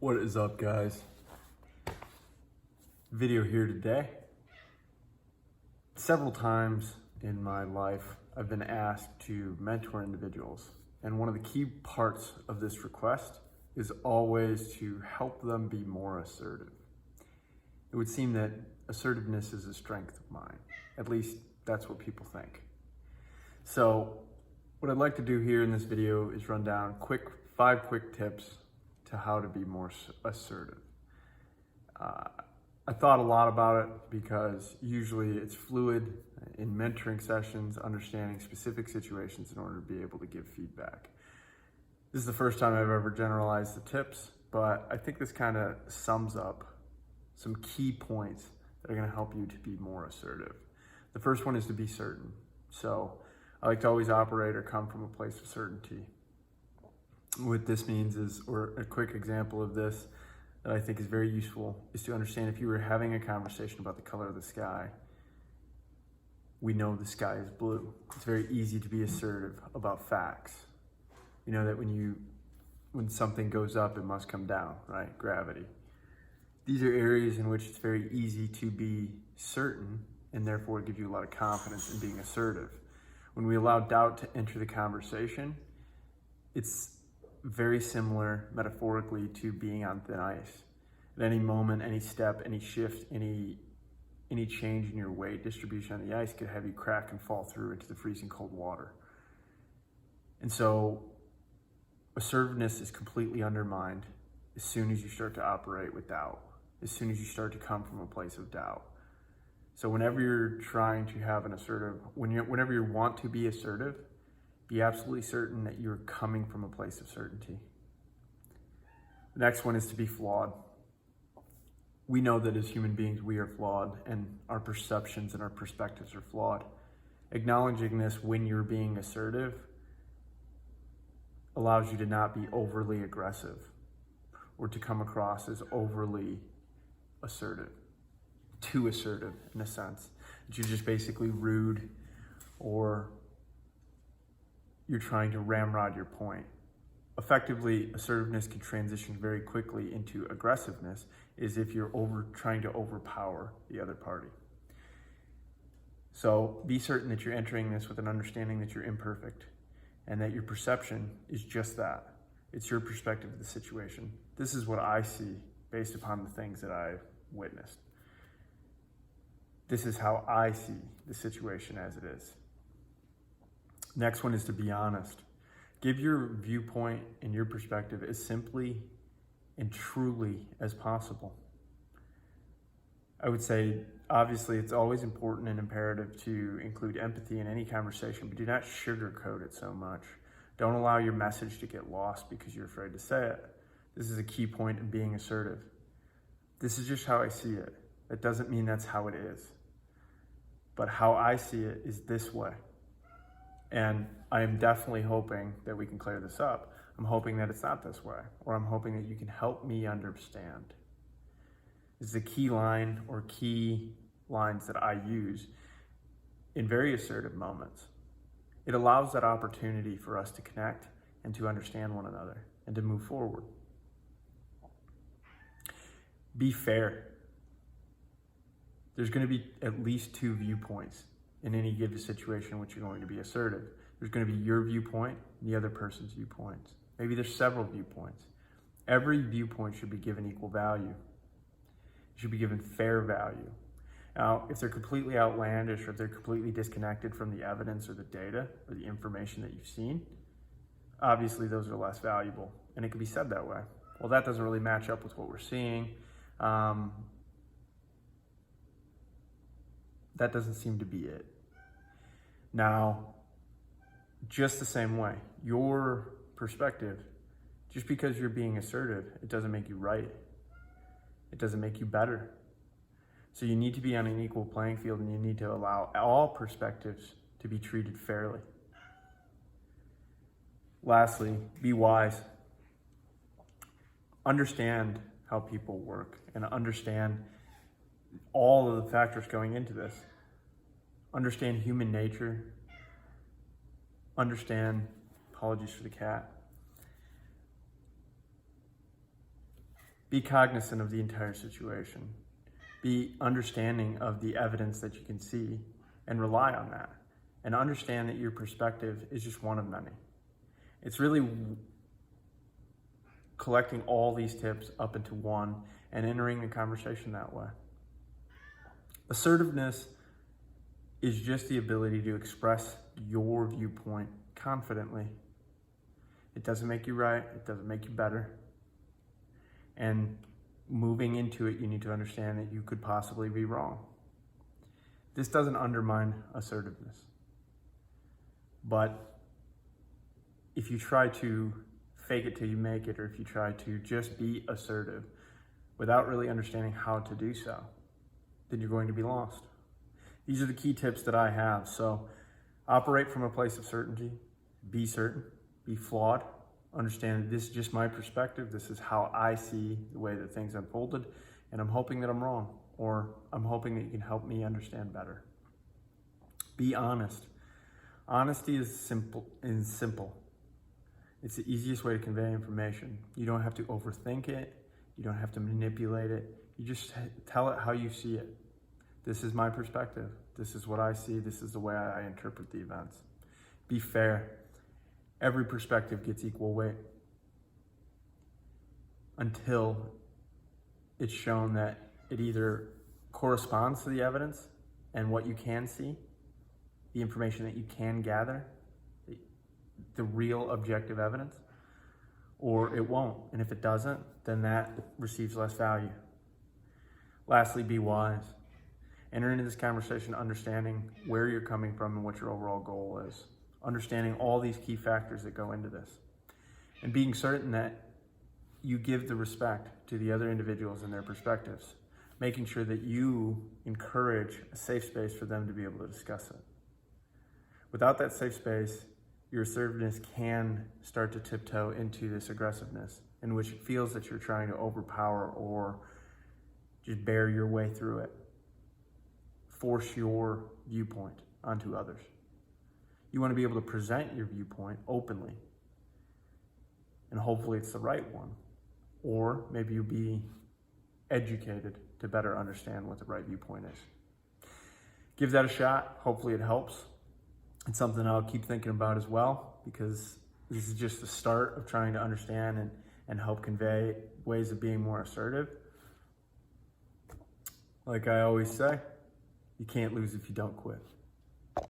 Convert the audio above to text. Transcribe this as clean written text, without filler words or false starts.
What is up, guys? Video here today. Several times in my life, I've been asked to mentor individuals. And one of the key parts of this request is always to help them be more assertive. It would seem that assertiveness is a strength of mine. At least that's what people think. So what I'd like to do here in this video is run down five quick tips to how to be more assertive. I thought a lot about it because usually it's fluid in mentoring sessions, understanding specific situations in order to be able to give feedback. This is the first time I've ever generalized the tips, but I think this kind of sums up some key points that are going to help you to be more assertive. The first one is to be certain. So I like to always operate or come from a place of certainty. What this means is, or a quick example of this that I think is very useful, is to understand if you were having a conversation about the color of the sky, we know the sky is blue. It's very easy to be assertive about facts. You know that when something goes up, it must come down, right? Gravity. These are areas in which it's very easy to be certain, and therefore it gives you a lot of confidence in being assertive. When we allow doubt to enter the conversation, it's very similar metaphorically to being on thin ice. At any moment, any step, any shift, any change in your weight distribution on the ice could have you crack and fall through into the freezing cold water. And so assertiveness is completely undermined as soon as you start to operate with doubt, as soon as you start to come from a place of doubt. So whenever you're trying to have an assertive, whenever you want to be assertive, be absolutely certain that you're coming from a place of certainty. The next one is to be flawed. We know that as human beings, we are flawed and our perceptions and our perspectives are flawed. Acknowledging this when you're being assertive allows you to not be overly aggressive or to come across as overly assertive, too assertive in a sense, that you're just basically rude or you're trying to ramrod your point. Effectively, assertiveness can transition very quickly into aggressiveness is if you're trying to overpower the other party. So be certain that you're entering this with an understanding that you're imperfect and that your perception is just that. It's your perspective of the situation. This is what I see based upon the things that I've witnessed. This is how I see the situation as it is. Next one is to be honest. Give your viewpoint and your perspective as simply and truly as possible. I would say, obviously, it's always important and imperative to include empathy in any conversation, but do not sugarcoat it so much. Don't allow your message to get lost because you're afraid to say it. This is a key point in being assertive. This is just how I see it. That doesn't mean that's how it is. But how I see it is this way. And I am definitely hoping that we can clear this up. I'm hoping that it's not this way, or I'm hoping that you can help me understand. This is a key line or key lines that I use in very assertive moments. It allows that opportunity for us to connect and to understand one another and to move forward. Be fair. There's going to be at least two viewpoints in any given situation in which you're going to be assertive. There's going to be your viewpoint and the other person's viewpoints. Maybe there's several viewpoints. Every viewpoint should be given equal value. It should be given fair value. Now, if they're completely outlandish or if they're completely disconnected from the evidence or the data or the information that you've seen, obviously those are less valuable. And it could be said that way. Well, that doesn't really match up with what we're seeing. That doesn't seem to be it. Now, just the same way, your perspective, just because you're being assertive, it doesn't make you right. It doesn't make you better. So you need to be on an equal playing field and you need to allow all perspectives to be treated fairly. Lastly, be wise. Understand how people work and understand all of the factors going into this. Understand human nature. Understand, apologies for the cat. Be cognizant of the entire situation. Be understanding of the evidence that you can see and rely on that. And understand that your perspective is just one of many. It's really collecting all these tips up into one and entering the conversation that way. Assertiveness is just the ability to express your viewpoint confidently. It doesn't make you right, it doesn't make you better. And moving into it, you need to understand that you could possibly be wrong. This doesn't undermine assertiveness. But if you try to fake it till you make it, or if you try to just be assertive without really understanding how to do so, then you're going to be lost. These are the key tips that I have. So operate from a place of certainty, be certain, be flawed, understand that this is just my perspective. This is how I see the way that things unfolded, and I'm hoping that I'm wrong, or I'm hoping that you can help me understand better. Be honest. Honesty is simple. It's the easiest way to convey information. You don't have to overthink it. You don't have to manipulate it. You just tell it how you see it. This is my perspective. This is what I see. This is the way I interpret the events. Be fair. Every perspective gets equal weight until it's shown that it either corresponds to the evidence and what you can see, the information that you can gather, the real objective evidence, or it won't. And if it doesn't, then that receives less value. Lastly, be wise. Enter into this conversation understanding where you're coming from and what your overall goal is. Understanding all these key factors that go into this. And being certain that you give the respect to the other individuals and their perspectives. Making sure that you encourage a safe space for them to be able to discuss it. Without that safe space, your assertiveness can start to tiptoe into this aggressiveness, in which it feels that you're trying to overpower or just bear your way through it. Force your viewpoint onto others. You want to be able to present your viewpoint openly, and hopefully it's the right one. Or maybe you'll be educated to better understand what the right viewpoint is. Give that a shot. Hopefully it helps. It's something I'll keep thinking about as well, because this is just the start of trying to understand and help convey ways of being more assertive. Like I always say, you can't lose if you don't quit.